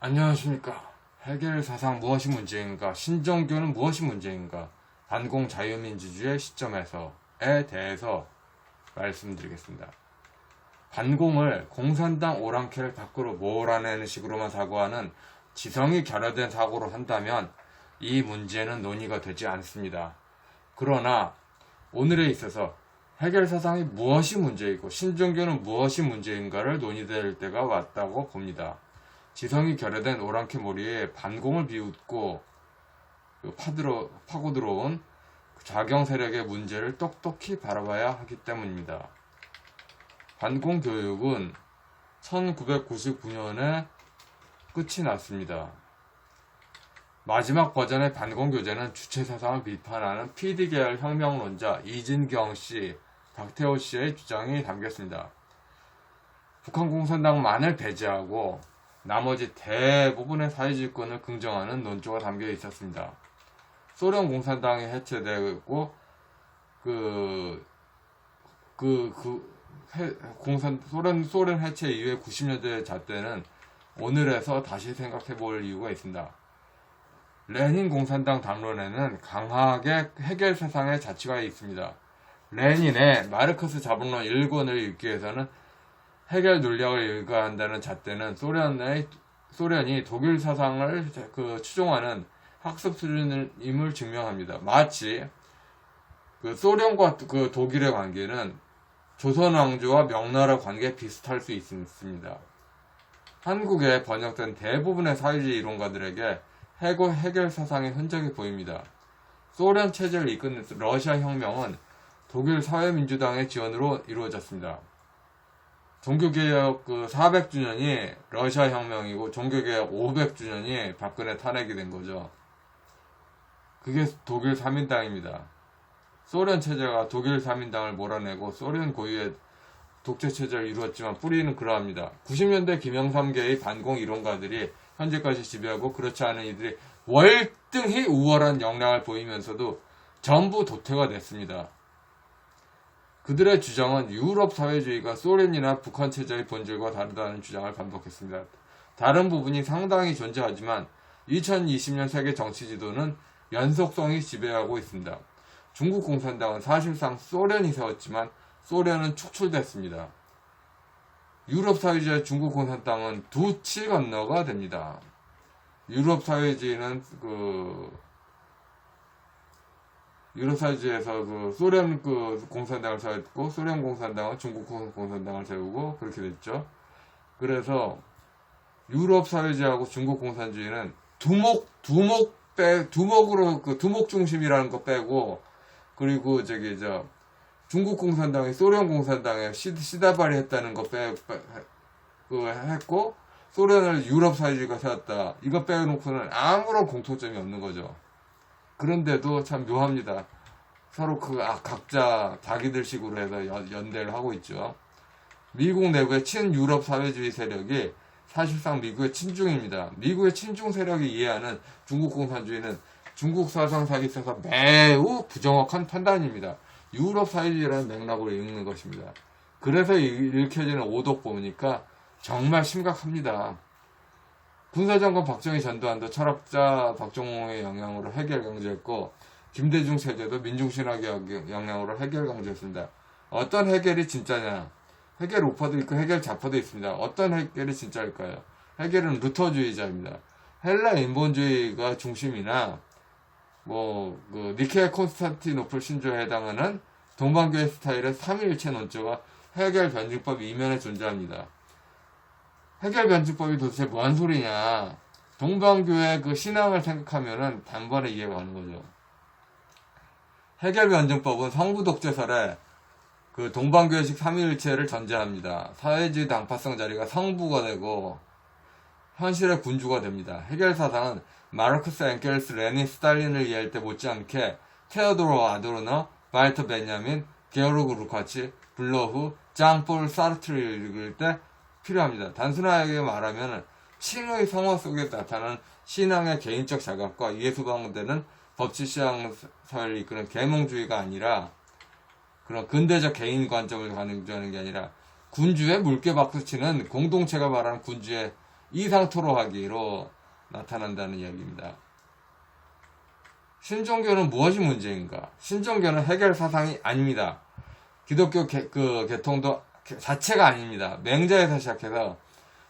안녕하십니까. 해결 사상 무엇이 문제인가? 신종교는 무엇이 문제인가? 반공 자유민주주의 시점에서에 대해서 말씀드리겠습니다. 반공을 공산당 오랑캐를 밖으로 몰아내는 식으로만 사고하는 지성이 결여된 사고로 한다면 이 문제는 논의가 되지 않습니다. 그러나 오늘에 있어서 해결 사상이 무엇이 문제이고 신종교는 무엇이 문제인가를 논의될 때가 왔다고 봅니다. 지성이 결여된 오랑캐 머리에 반공을 비웃고 파고 들어온 좌경 세력의 문제를 똑똑히 바라봐야 하기 때문입니다. 반공 교육은 1999년에 끝이 났습니다. 마지막 버전의 반공 교재는 주체 사상을 비판하는 PD 계열 혁명론자 이진경 씨, 박태호 씨의 주장이 담겼습니다. 북한 공산당만을 배제하고 나머지 대부분의 사회주의권을 긍정하는 논조가 담겨 있었습니다. 소련 공산당이 해체되고 소련 해체 이후에 90년대 잣대는 오늘에서 다시 생각해 볼 이유가 있습니다. 레닌 공산당 담론에는 강하게 해결 세상의 자치가 있습니다. 레닌의 마르크스 자본론 1권을 읽기 위해서는 해결 논리학을 읽어야 한다는 잣대는 소련이 독일 사상을 추종하는 학습 수준임을 증명합니다. 마치 소련과 독일의 관계는 조선 왕조와 명나라 관계에 비슷할 수 있습니다. 한국에 번역된 대부분의 사회주의 이론가들에게 해결 사상의 흔적이 보입니다. 소련 체제를 이끈 러시아 혁명은 독일 사회민주당의 지원으로 이루어졌습니다. 종교개혁 400주년이 러시아 혁명이고 종교개혁 500주년이 박근혜 탄핵이 된 거죠. 그게 독일 3인당입니다. 소련 체제가 독일 3인당을 몰아내고 소련 고유의 독재체제를 이루었지만 뿌리는 그러합니다. 90년대 김영삼계의 반공 이론가들이 현재까지 지배하고 그렇지 않은 이들이 월등히 우월한 역량을 보이면서도 전부 도태가 됐습니다. 그들의 주장은 유럽 사회주의가 소련이나 북한 체제의 본질과 다르다는 주장을 반복했습니다. 다른 부분이 상당히 존재하지만 2020년 세계 정치 지도는 연속성이 지배하고 있습니다. 중국 공산당은 사실상 소련이 세웠지만 소련은 축출됐습니다. 유럽 사회주의와 중국 공산당은 두 치 건너가 됩니다. 유럽 사회주의는 유럽 사회주의에서 소련 공산당을 세웠고 소련 공산당은 중국 공산당을 세우고 그렇게 됐죠. 그래서 유럽 사회주의하고 중국 공산주의는 두목으로 두목 중심이라는 거 빼고 그리고 중국 공산당이 소련 공산당에 시다발이 했다는 거 했고 소련을 유럽 사회주의가 세웠다. 이거 빼놓고는 아무런 공통점이 없는 거죠. 그런데도 참 묘합니다. 서로 각자 자기들 식으로 해서 연대를 하고 있죠. 미국 내부의 친유럽 사회주의 세력이 사실상 미국의 친중입니다. 미국의 친중 세력이 이해하는 중국 공산주의는 중국 사상사에 있어서 매우 부정확한 판단입니다. 유럽 사회주의라는 맥락으로 읽는 것입니다. 그래서 읽혀지는 오독 보니까 정말 심각합니다. 군사장관 박정희 전두환도 철학자 박정홍의 영향으로 해결 강조했고 김대중 체제도 민중신학의 영향으로 해결 강조했습니다. 어떤 해결이 진짜냐? 해결 우파도 있고 해결 좌파도 있습니다. 어떤 해결이 진짜일까요? 해결은 루터주의자입니다. 헬라 인본주의가 중심이나 니케아 콘스탄티노플 신조에 해당하는 동방교회 스타일의 삼위일체 논조가 해결 변증법 이면에 존재합니다. 해결 변증법이 도대체 뭔 소리냐? 동방교회 신앙을 생각하면은 단번에 이해가 가는 거죠. 해결 변증법은 성부 독재설에 동방교회식 삼위일체를 전제합니다. 사회주의 당파성 자리가 성부가 되고 현실의 군주가 됩니다. 해결 사상은 마르크스, 엥겔스, 레닌, 스탈린을 이해할 때 못지않게 테오도르 아도르너, 발터 베냐민, 게오르그 루카치, 블러후, 장-폴 사르트르를 읽을 때 필요합니다. 단순하게 말하면 칭의 성어 속에 나타나는 신앙의 개인적 자각과 이에 수반되는 법치시장 사회를 이끄는 계몽주의가 아니라 그런 근대적 개인 관점을 강조하는 게 아니라 군주의 물개 박수치는 공동체가 말하는 군주의 이상 토로하기로 나타난다는 이야기입니다. 신종교는 무엇이 문제인가? 신종교는 해결 사상이 아닙니다. 기독교 계통도 자체가 아닙니다. 맹자에서 시작해서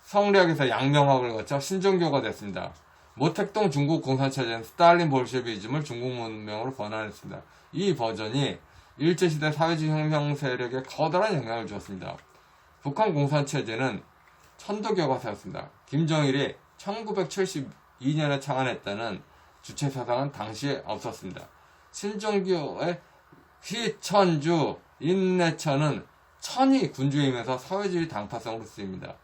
성리학에서 양명학을 거쳐 신종교가 됐습니다. 모택동 중국 공산체제는 스탈린 볼셰비즘을 중국 문명으로 번안했습니다. 이 버전이 일제시대 사회주의 혁명 세력에 커다란 영향을 주었습니다. 북한 공산체제는 천도교가 세웠습니다. 김정일이 1972년에 창안했다는 주체 사상은 당시에 없었습니다. 신종교의 휘천주, 인내천은 천이 군주이면서 사회주의 당파성으로 쓰입니다.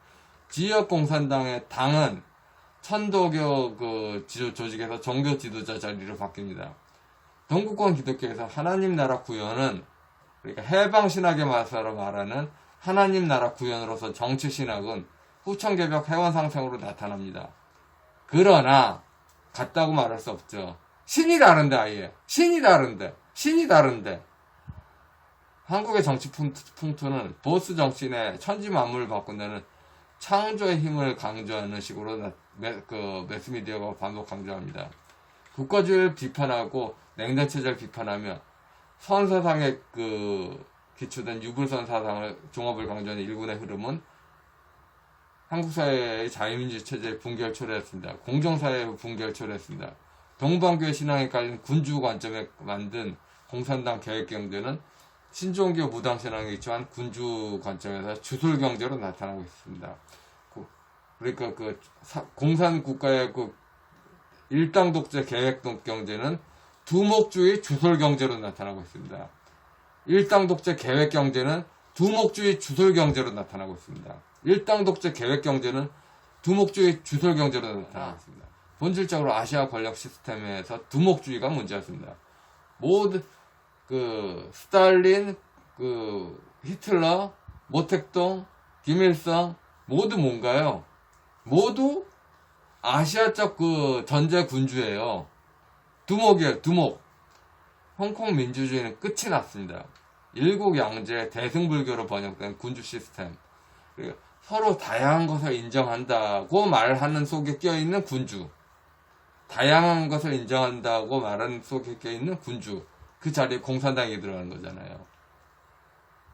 지역공산당의 당은 천도교 조직에서 종교 지도자 자리로 바뀝니다. 동구권 기독교에서 하나님 나라 구현은, 그러니까 해방신학에 맞서 말하는 하나님 나라 구현으로서 정치신학은 후천개벽 해원상생으로 나타납니다. 그러나 같다고 말할 수 없죠. 신이 다른데, 아예 신이 다른데 한국의 정치 풍토는 보수 정치인의 천지 만물을 바꾼다는 창조의 힘을 강조하는 식으로 매스미디어가 반복 강조합니다. 국가주의를 비판하고 냉전체제를 비판하며 선사상에 기초된 유불선 사상을 종합을 강조하는 일군의 흐름은 한국 사회의 자유민주 체제의 붕괴를 초래했습니다. 공정사회의 붕괴를 초래했습니다. 동방교회 신앙에 깔린 군주 관점에 만든 공산당 계획경제는 신종교 무당신앙에 기초한 군주 관점에서 주술경제로 나타나고 있습니다. 그러니까 공산국가의 일당 독재 계획 경제는 두목주의 주술경제로 나타나고 있습니다. 일당 독재 계획 경제는 두목주의 주술경제로 나타나고 있습니다. 일당 독재 계획 경제는 두목주의 주술경제로 나타나고 있습니다. 본질적으로 아시아 권력 시스템에서 두목주의가 문제였습니다. 모두 스탈린, 히틀러, 모택동, 김일성 모두 뭔가요? 모두 아시아적 전제 군주예요. 두목이에요, 두목. 홍콩 민주주의는 끝이 났습니다. 일국 양제 대승불교로 번역된 군주 시스템. 그리고 서로 다양한 것을 인정한다고 말하는 속에 껴있는 군주. 다양한 것을 인정한다고 말하는 속에 껴있는 군주. 그 자리에 공산당이 들어가는 거잖아요.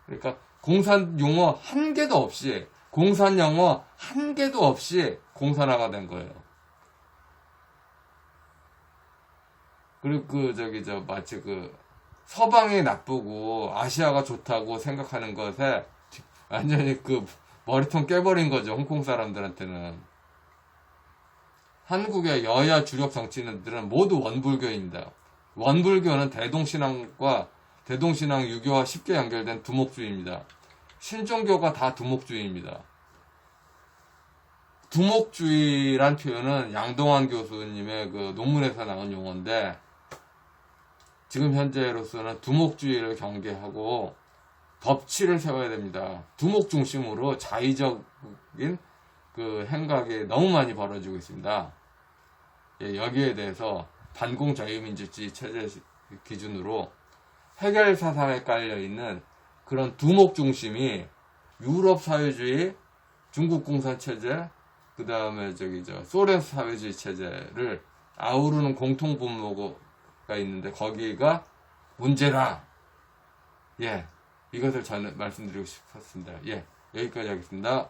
그러니까 공산 용어 한 개도 없이, 공산 영어 한 개도 없이 공산화가 된 거예요. 그리고 마치 서방이 나쁘고 아시아가 좋다고 생각하는 것에 완전히 머리통 깨버린 거죠. 홍콩 사람들한테는. 한국의 여야 주력 정치인들은 모두 원불교입니다. 원불교는 대동신앙과 대동신앙 유교와 쉽게 연결된 두목주의입니다. 신종교가 다 두목주의입니다. 두목주의란 표현은 양동환 교수님의 논문에서 나온 용어인데, 지금 현재로서는 두목주의를 경계하고 법치를 세워야 됩니다. 두목 중심으로 자의적인 행각이 너무 많이 벌어지고 있습니다. 여기에 대해서 반공자유민주주의 체제 기준으로 해결 사상에 깔려있는 그런 두목 중심이 유럽 사회주의, 중국 공산 체제, 그 다음에 소련 사회주의 체제를 아우르는 공통 분모가 있는데 거기가 문제다. 이것을 저는 말씀드리고 싶었습니다. 여기까지 하겠습니다.